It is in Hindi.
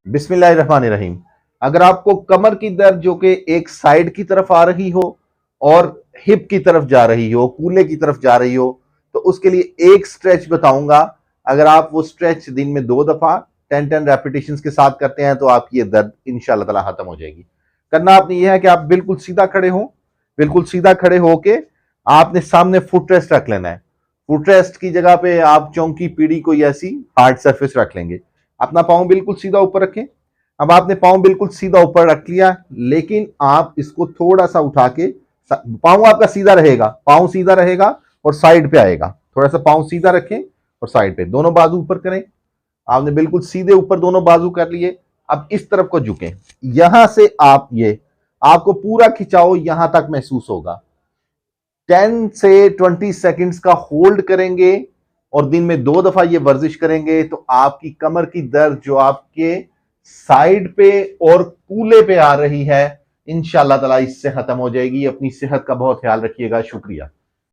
बिस्मिल्लाहिर्रहमानिर्रहीम। अगर आपको कमर की दर्द जो कि एक साइड की तरफ आ रही हो और हिप की तरफ जा रही हो, कूल्हे की तरफ जा रही हो, तो उसके लिए एक स्ट्रेच बताऊंगा। अगर आप वो स्ट्रेच दिन में 2 दफा 10-10 रेपिटेशन के साथ करते हैं तो आपकी ये दर्द इंशाल्लाह ताला खत्म हो जाएगी। करना आपने ये है कि आप बिल्कुल सीधा खड़े हो, बिल्कुल सीधा खड़े होके आपने सामने फुट रेस्ट रख लेना है। फुट रेस्ट की जगह पे आप चौंकी, पीढ़ी कोई ऐसी हार्ड सरफेस रख लेंगे। अपना पाँव बिल्कुल सीधा ऊपर रखें। अब आपने पाँव बिल्कुल सीधा ऊपर रख लिया, लेकिन आप इसको थोड़ा सा उठा के, पाँव आपका सीधा रहेगा, पाँव सीधा रहेगा और साइड पे आएगा। थोड़ा सा पाँव सीधा रखें और साइड पे, दोनों बाजू ऊपर करें। आपने बिल्कुल सीधे ऊपर दोनों बाजू कर लिए। अब इस तरफ को झुकें, यहां से आप ये, आपको पूरा खिंचाव यहां तक महसूस होगा। 10 से 20 सेकंड्स का होल्ड करेंगे और दिन में 2 दफा ये वर्जिश करेंगे तो आपकी कमर की दर्द जो आपके साइड पे और कूल्हे पे आ रही है, इंशाल्लाह ताला इससे खत्म हो जाएगी। अपनी सेहत का बहुत ख्याल रखिएगा। शुक्रिया।